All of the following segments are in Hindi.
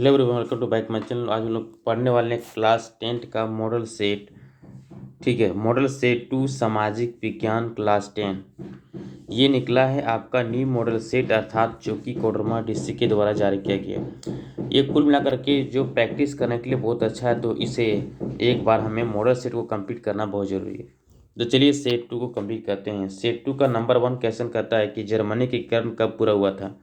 Hello everyone, welcome to back my channel. आज हम लोग पढ़ने वाले हैं क्लास 10 का मॉडल सेट। ठीक है, मॉडल सेट 2 सामाजिक विज्ञान क्लास 10 ये निकला है आपका न्यू मॉडल सेट, अर्थात जो कि कोडरमा डिस्ट्रिक्ट के द्वारा जारी किया गया। ये कुल मिलाकर के जो प्रैक्टिस करने के लिए बहुत अच्छा है, तो इसे एक बार हमें मॉडल सेट को कंप्लीट करना बहुत ज़रूरी है। तो चलिए सेट 2 को कंप्लीट करते हैं। सेट 2 का नंबर 1 क्वेश्चन कहता है कि जर्मनी की कर्म कब पूरा हुआ था।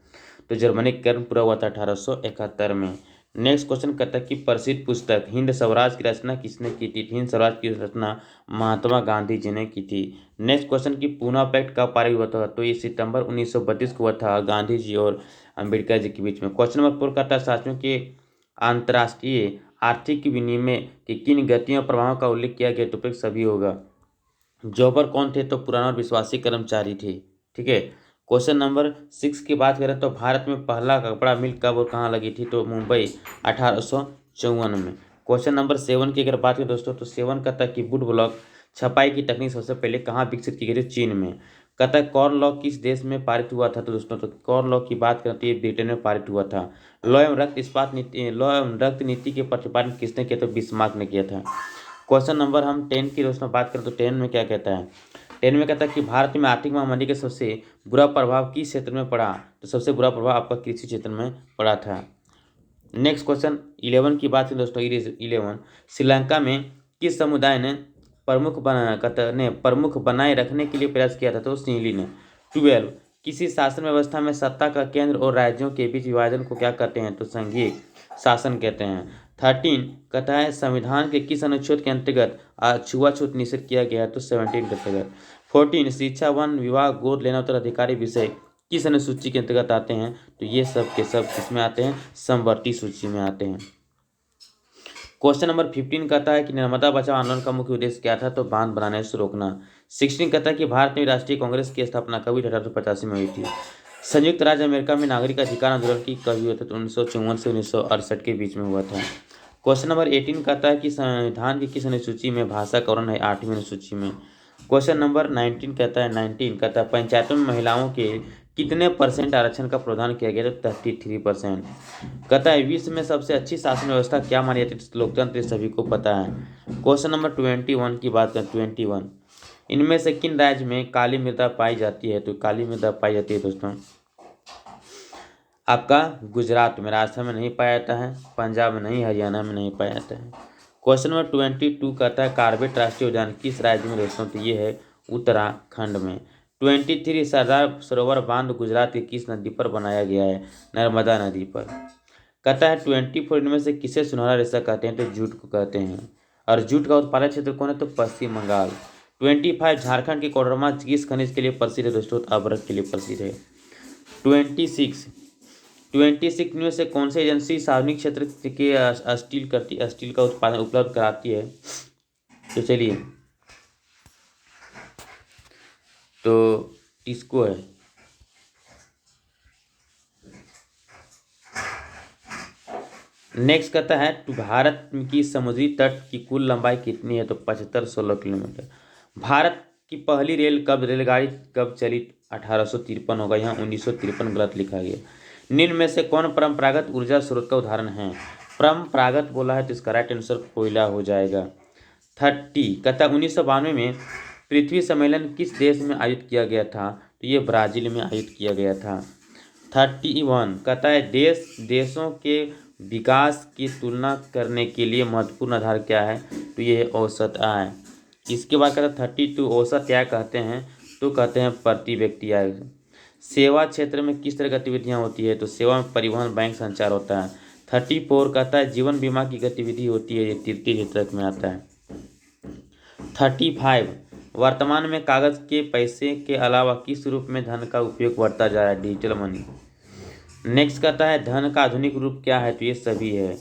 तो जर्मनी कर्म पूरा हुआ था 1871 में। नेक्स्ट क्वेश्चन कहता है कि प्रसिद्ध पुस्तक हिंद स्वराज की रचना किसने की थी। हिंद स्वराज की रचना महात्मा गांधी जी ने की थी। नेक्स्ट क्वेश्चन की पूना पैक्ट कब पारित हुआ था। तो ये सितंबर 1932 को हुआ था, गांधी जी और अम्बेडकर जी के बीच में। क्वेश्चन नंबर 4 कहता है शासनों के अंतर्राष्ट्रीय आर्थिक विनिमय की किन गतियों और प्रभावों का उल्लेख किया गया। तो सभी होगा। जॉबर कौन थे। तो पुराना और विश्वासी कर्मचारी थे। ठीक है। क्वेश्चन नंबर 6 की बात करें तो भारत में पहला कपड़ा मिल कब और कहाँ लगी थी। तो मुंबई 1854 में। क्वेश्चन नंबर 7 की अगर बात करें दोस्तों, तो 7 कहता है कि वुड ब्लॉक छपाई की तकनीक सबसे पहले कहाँ विकसित की गई थी। चीन में। कहता है कॉर्न लॉ किस देश में पारित हुआ था। तो दोस्तों तो कॉर्न लॉ की बात करते हैं ब्रिटेन में पारित हुआ था। लॉ एवं रक्त नीति के प्रतिपादन किसने किया। तो बिस्मार्क ने किया था। क्वेश्चन नंबर हम 10 की दोस्तों बात करें तो 10 में क्या कहता है। 10 में कहता है कि भारत में आर्थिक महामारी के सबसे बुरा प्रभाव किस क्षेत्र में पड़ा। तो सबसे बुरा प्रभाव आपका कृषि क्षेत्र में पड़ा था। नेक्स्ट क्वेश्चन 11 की बात करें दोस्तों, 11 श्रीलंका में किस समुदाय ने प्रमुख बनाए रखने के लिए प्रयास किया था। तो सिंहली ने। 12 किसी शासन व्यवस्था में सत्ता का केंद्र और राज्यों के बीच विभाजन को क्या कहते हैं। तो संघीय शासन कहते हैं। 13 कहता है संविधान के किस अनुच्छेद के अंतर्गत छुआछूत निषेध किया गया है। तो 17 के अंतर्गत। 14 शिक्षा, वन विवाह, गोद लेना उत्तराधिकारी विषय किस अनुसूची के अंतर्गत आते हैं। तो ये सब के सब किसमें आते हैं। समवर्ती सूची में आते हैं। क्वेश्चन नंबर 15 कहता है कि नर्मदा बचाओ आंदोलन का मुख्य उद्देश्य क्या था। तो बांध बनाने से रोकना। 16 कहता है कि भारत में राष्ट्रीय कांग्रेस की स्थापना कभी 1885 में हुई थी। संयुक्त राज्य अमेरिका में नागरिक अधिकार आंदोलन की कभी हुआ था। तो 1954 से 1968 के बीच में हुआ था। क्वेश्चन नंबर 18 कहता है कि संविधान की किस अनुसूची में भाषा का वर्णन है। 8वीं अनुसूची में। क्वेश्चन नंबर 19 कहता है पंचायतों में महिलाओं के कितने परसेंट आरक्षण का प्रावधान किया गया। तो 33%। कहता है विश्व में सबसे अच्छी शासन व्यवस्था क्या मानी जाती है। लोकतंत्र सभी को पता है। क्वेश्चन नंबर 21 की बात करें 21 इनमें से किन राज्य में काली मृदा पाई जाती है। तो काली मृदा पाई जाती है दोस्तों आपका गुजरात में, राजस्थान में नहीं पाया जाता है, पंजाब में नहीं, हरियाणा में नहीं पाया जाता है। क्वेश्चन नंबर 22 कहता है कार्बेट राष्ट्रीय उद्यान किस राज्य में दोस्तों। तो ये है उत्तराखंड में। 23 सरदार सरोवर बांध गुजरात की किस नदी पर बनाया गया है। नर्मदा नदी पर। कहता है 24 इनमें से किसे सुनहरा रेशा कहते हैं। तो जूट को कहते हैं। और जूट का उत्पादक क्षेत्र कौन है। तो पश्चिम बंगाल। 25 झारखंड के कोडरमा किस खनिज के लिए प्रसिद्ध है दोस्तों। अभ्रक के लिए प्रसिद्ध है। 26 में से कौन सी एजेंसी सार्वजनिक क्षेत्र के स्टील का उत्पादन उपलब्ध कराती है। तो चलिए तो टिस्को है। नेक्स्ट कहता है भारत की समुद्री तट की कुल लंबाई कितनी है। तो 75-16 किलोमीटर। भारत की पहली रेलगाड़ी कब चली। 1853 होगा, यहाँ 1953 गलत लिखा गया। निम्न में से कौन परंपरागत ऊर्जा स्रोत का उदाहरण है। परंपरागत बोला है तो इसका राइट आंसर कोयला हो जाएगा। 30 कहता है 1992 में पृथ्वी सम्मेलन किस देश में आयोजित किया गया था। तो ये ब्राजील में आयोजित किया गया था। 31 कहता है देशों के विकास की तुलना करने के लिए महत्वपूर्ण आधार क्या है। तो ये है औसत आय। इसके बाद कहता है 32 औसत आय कहते हैं। तो कहते हैं प्रति व्यक्ति आय। सेवा क्षेत्र में किस तरह गतिविधियां होती है। तो सेवा में परिवहन, बैंक, संचार होता है। 34 कहता है जीवन बीमा की गतिविधि होती है। ये तृतीय क्षेत्र में आता है। 35 वर्तमान में कागज के पैसे के अलावा किस रूप में धन का उपयोग बढ़ता जा रहा है। Digital money. नेक्स्ट कहता है धन का आधुनिक रूप क्या है। तो ये सभी है।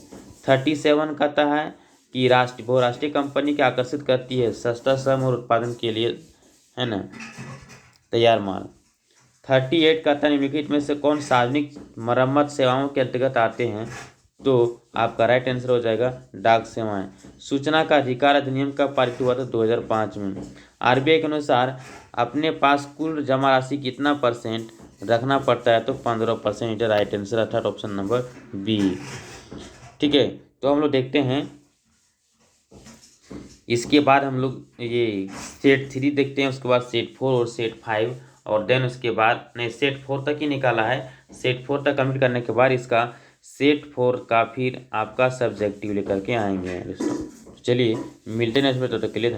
37 कहता है कि बहुराष्ट्रीय कंपनी क्या आकर्षित करती है। सस्ता श्रम और उत्पादन के लिए, है ना, तैयार माल। 38 कहता है निम्नलिखित में से कौन सार्वजनिक मरम्मत सेवाओं के अंतर्गत आते हैं। तो आपका राइट आंसर हो जाएगा डाक सेवाएं। सूचना का अधिकार अधिनियम कब पारित हुआ था। 2005 में। आरबीआई के अनुसार अपने पास कुल जमा राशि कितना परसेंट रखना पड़ता है। तो 15%। राइट आंसर अर्थात ऑप्शन नंबर बी। ठीक है, तो हम लोग देखते हैं इसके बाद हम लोग ये सेट 3 देखते हैं, उसके बाद सेट 4 और सेट 5 और देन उसके बाद नहीं सेट 4 तक ही निकाला है। सेट 4 तक कंप्लीट करने के बाद इसका सेट 4 का फिर आपका सब्जेक्टिव लेकर के आएंगे दोस्तों। चलिए मिलते हैं नेक्स्ट में, तब तक के लिए धन्यवाद।